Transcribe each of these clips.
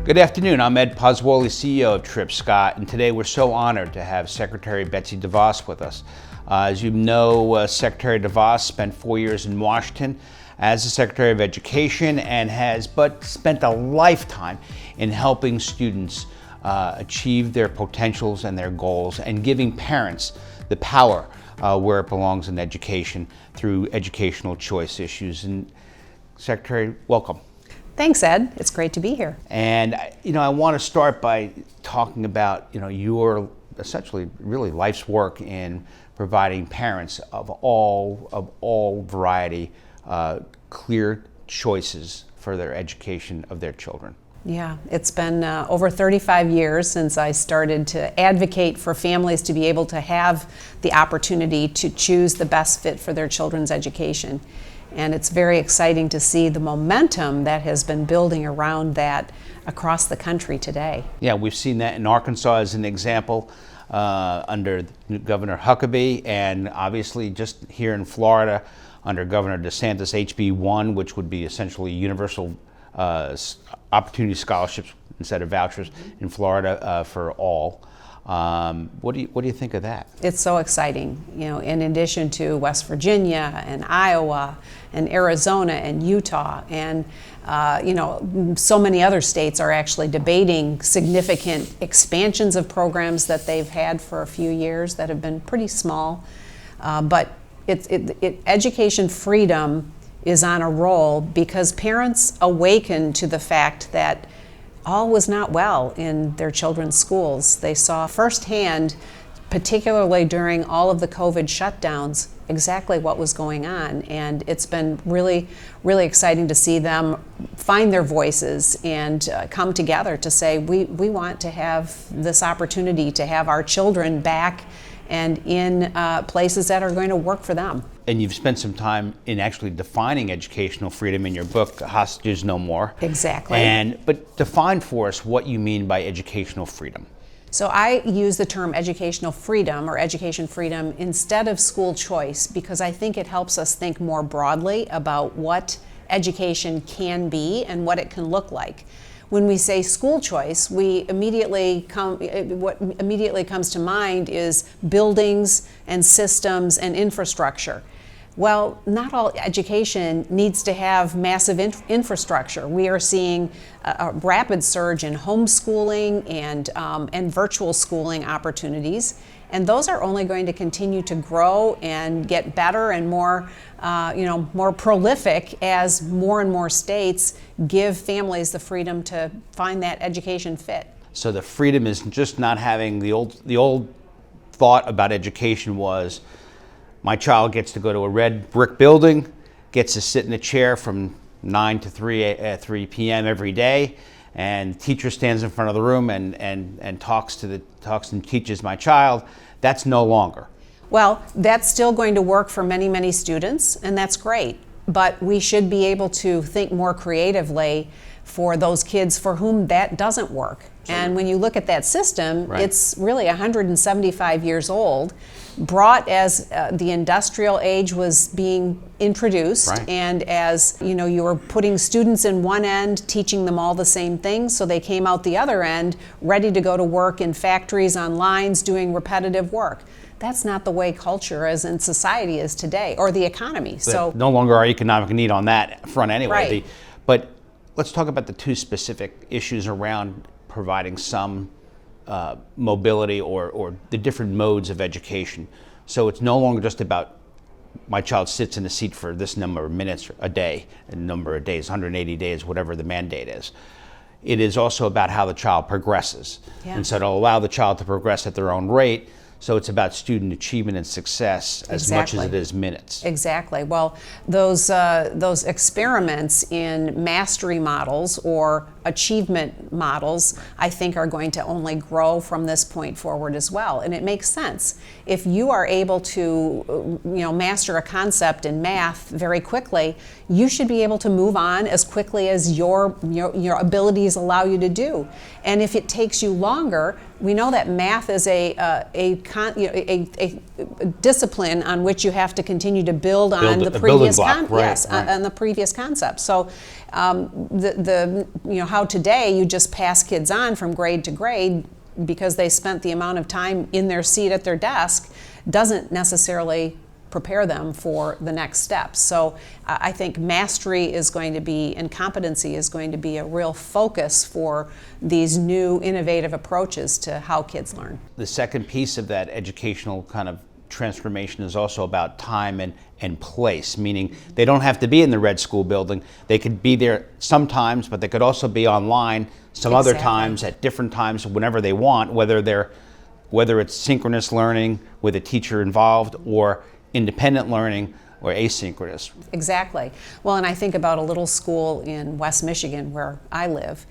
Good afternoon, I'm Ed Pozzuoli, CEO of Tripp Scott, and today we're so honored to have Secretary Betsy DeVos with us. As you know, Secretary DeVos spent 4 years in Washington as the Secretary of Education and has spent a lifetime in helping students achieve their potentials and their goals and giving parents the power where it belongs in education through educational choice issues. And Secretary, welcome. Thanks, Ed. It's great to be here. And I want to start by talking about your essentially really life's work in providing parents of all variety clear choices for their education of their children. Yeah, it's been over 35 years since I started to advocate for families to be able to have the opportunity to choose the best fit for their children's education. And it's very exciting to see the momentum that has been building around that across the country today. Yeah, we've seen that in Arkansas as an example under Governor Huckabee, and obviously just here in Florida under Governor DeSantis, HB1, which would be essentially universal opportunity scholarships instead of vouchers in Florida for all. What do you think of that? It's so exciting. In addition to West Virginia and Iowa and Arizona and Utah and so many other states are actually debating significant expansions of programs that they've had for a few years that have been pretty small. But education freedom is on a roll because parents awaken to the fact that all was not well in their children's schools. They saw firsthand, particularly during all of the COVID shutdowns, exactly what was going on. And it's been really, really exciting to see them find their voices and come together to say, we want to have this opportunity to have our children back and in places that are going to work for them. And you've spent some time in actually defining educational freedom in your book, Hostages No More. Exactly. But define for us what you mean by educational freedom. So I use the term educational freedom or education freedom instead of school choice because I think it helps us think more broadly about what education can be and what it can look like. When we say school choice, what immediately comes to mind is buildings and systems and infrastructure. Well, not all education needs to have massive infrastructure. We are seeing a rapid surge in homeschooling and virtual schooling opportunities, and those are only going to continue to grow and get better and more prolific as more and more states give families the freedom to find that education fit. So the freedom is just not having the old thought about education was my child gets to go to a red brick building, gets to sit in a chair from 9 to 3 p.m. every day, and the teacher stands in front of the room and talks and teaches my child. That's no longer. Well, that's still going to work for many, many students, and that's great. But we should be able to think more creatively for those kids for whom that doesn't work. Sure. And when you look at that system, right, it's really 175 years old, brought as the industrial age was being introduced, right, and as you were putting students in one end, teaching them all the same things, so they came out the other end ready to go to work in factories, on lines, doing repetitive work. That's not the way culture is and society is today, or the economy. So no longer our economic need on that front anyway. Right. But let's talk about the two specific issues around providing some mobility or the different modes of education. So it's no longer just about my child sits in a seat for this number of minutes a day, a number of days, 180 days, whatever the mandate is. It is also about how the child progresses. Yeah. And so to allow the child to progress at their own rate, so it's about student achievement and success as much as it is minutes. Exactly. Well, those experiments in mastery models or achievement models, I think, are going to only grow from this point forward as well. And it makes sense. If you are able to, master a concept in math very quickly, you should be able to move on as quickly as your abilities allow you to do. And if it takes you longer, We know that math is a discipline on which you have to continue to build on the previous on the previous concept. So how today you just pass kids on from grade to grade because they spent the amount of time in their seat at their desk doesn't necessarily prepare them for the next steps. So I think mastery is going to be, and competency is going to be a real focus for these new innovative approaches to how kids learn. The second piece of that educational kind of transformation is also about time and place, meaning they don't have to be in the Red School building. They could be there sometimes, but they could also be online some other times, at different times, whenever they want, whether it's synchronous learning with a teacher involved or independent learning or asynchronous. Exactly. Well, and I think about a little school in West Michigan where I live.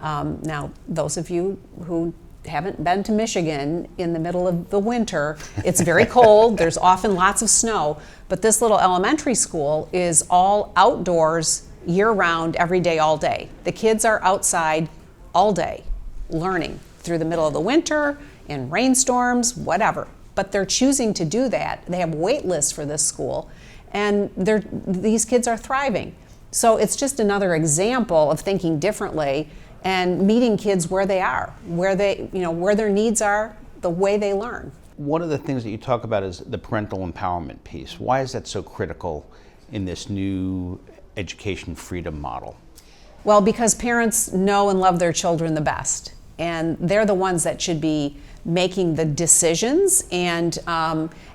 Now, those of you who haven't been to Michigan in the middle of the winter, it's very cold, there's often lots of snow, but this little elementary school is all outdoors year-round, every day, all day. The kids are outside all day learning through the middle of the winter, in rainstorms, whatever. But they're choosing to do that. They have wait lists for this school, and these kids are thriving. So it's just another example of thinking differently and meeting kids where they are, where their needs are, the way they learn. One of the things that you talk about is the parental empowerment piece. Why is that so critical in this new education freedom model? Well, because parents know and love their children the best, and they're the ones that should be making the decisions, and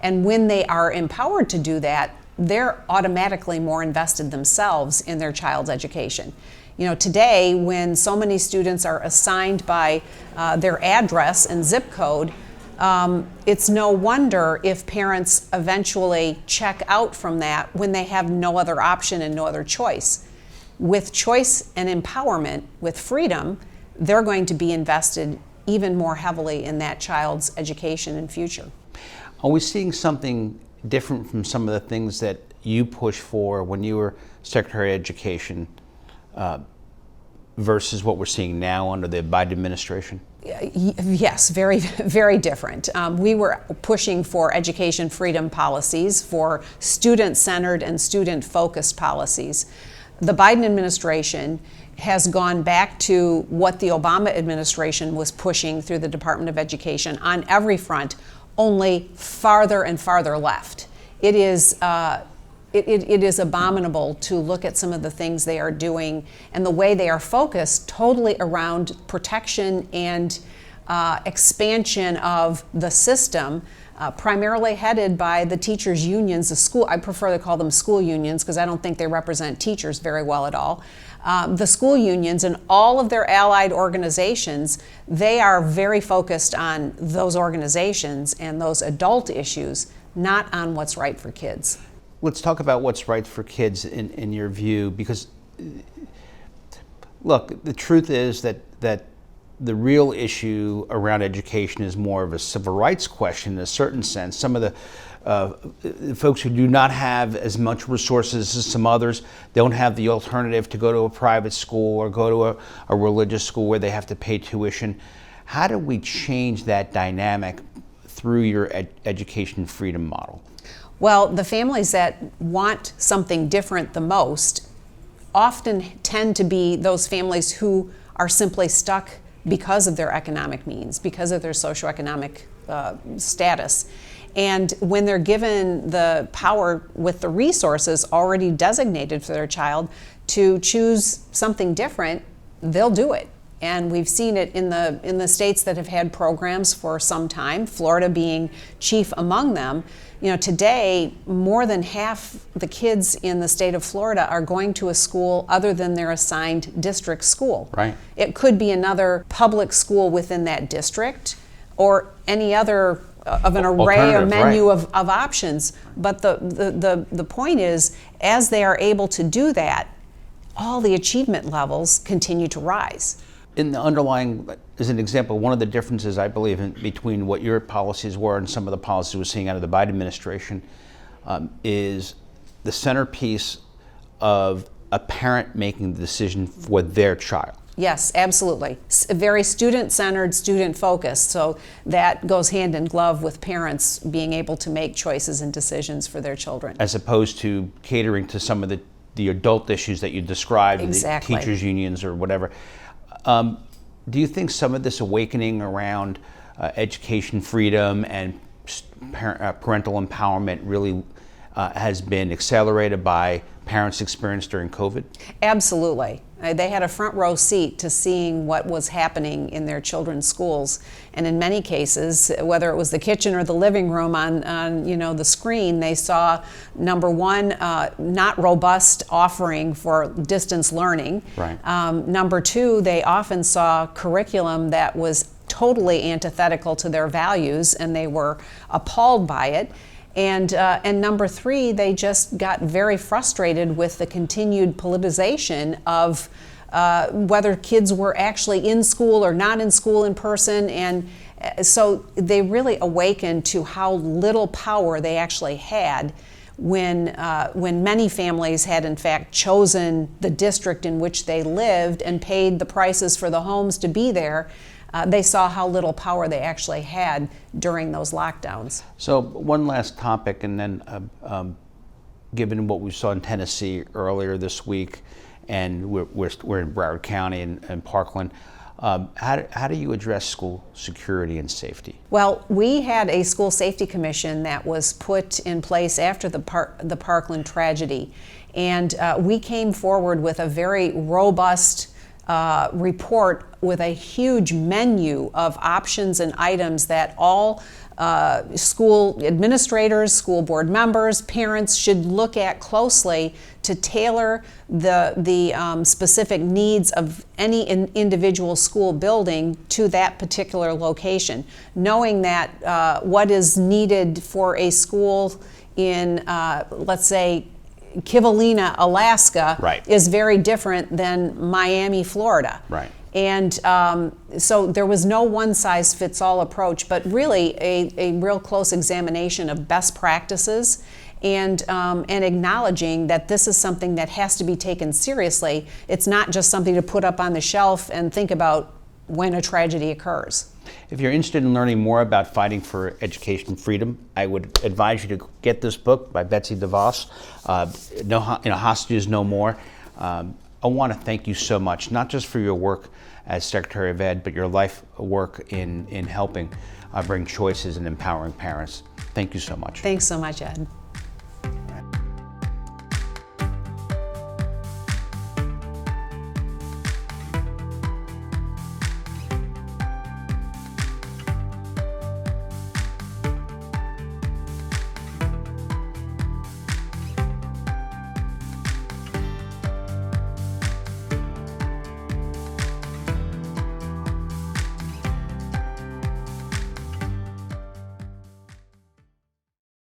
when they are empowered to do that, they're automatically more invested themselves in their child's education. You know, today, when so many students are assigned by their address and zip code, it's no wonder if parents eventually check out from that when they have no other option and no other choice. With choice and empowerment, with freedom, they're going to be invested even more heavily in that child's education and future. Are we seeing something different from some of the things that you pushed for when you were Secretary of Education versus what we're seeing now under the Biden administration? Yes, very, very different. We were pushing for education freedom policies, for student-centered and student-focused policies. The Biden administration has gone back to what the Obama administration was pushing through the Department of Education on every front, only farther and farther left. It is abominable to look at some of the things they are doing and the way they are focused totally around protection and expansion of the system, primarily headed by the teachers' unions, I prefer to call them school unions because I don't think they represent teachers very well at all. The school unions and all of their allied organizations, they are very focused on those organizations and those adult issues, not on what's right for kids. Let's talk about what's right for kids in your view, because look, the truth is that the real issue around education is more of a civil rights question in a certain sense. Some of the folks who do not have as much resources as some others don't have the alternative to go to a private school or go to a religious school where they have to pay tuition. How do we change that dynamic through your education freedom model? Well, the families that want something different the most often tend to be those families who are simply stuck because of their economic means, because of their socioeconomic status. And when they're given the power with the resources already designated for their child to choose something different, they'll do it. And we've seen it in the states that have had programs for some time, Florida being chief among them. You know, today, more than half the kids in the state of Florida are going to a school other than their assigned district school. Right. It could be another public school within that district or any other of an array or menu of options. But the point is, as they are able to do that, all the achievement levels continue to rise. In the underlying, as an example, one of the differences I believe between what your policies were and some of the policies we're seeing out of the Biden administration is the centerpiece of a parent making the decision for their child. Yes, absolutely. Very student-centered, student-focused. So that goes hand in glove with parents being able to make choices and decisions for their children. As opposed to catering to some of the adult issues that you described, Exactly. the teachers' unions or whatever. Do you think some of this awakening around education freedom and parental empowerment really has been accelerated by parents' experience during COVID? Absolutely. They had a front row seat to seeing what was happening in their children's schools, and in many cases, whether it was the kitchen or the living room on the screen, they saw, number one, not robust offering for distance learning. Right. Number two, they often saw curriculum that was totally antithetical to their values, and they were appalled by it. And number three, they just got very frustrated with the continued politicization of whether kids were actually in school or not in school in person. And so they really awakened to how little power they actually had when many families had in fact chosen the district in which they lived and paid the prices for the homes to be there. They saw how little power they actually had during those lockdowns. So one last topic, and then given what we saw in Tennessee earlier this week, and we're in Broward County and Parkland, how do you address school security and safety? Well, we had a school safety commission that was put in place after the Parkland tragedy, and we came forward with a very robust report with a huge menu of options and items that all school administrators, school board members, parents should look at closely to tailor the specific needs of any individual school building to that particular location. Knowing that what is needed for a school in, let's say, Kivalina, Alaska, right, is very different than Miami, Florida. Right. And so there was no one-size-fits-all approach, but really a real close examination of best practices and acknowledging that this is something that has to be taken seriously. It's not just something to put up on the shelf and think about when a tragedy occurs. If you're interested in learning more about fighting for education freedom, I would advise you to get this book by Betsy DeVos, Hostages No More. I want to thank you so much, not just for your work as Secretary of Ed, but your life work in helping bring choices and empowering parents. Thank you so much. Thanks so much, Ed.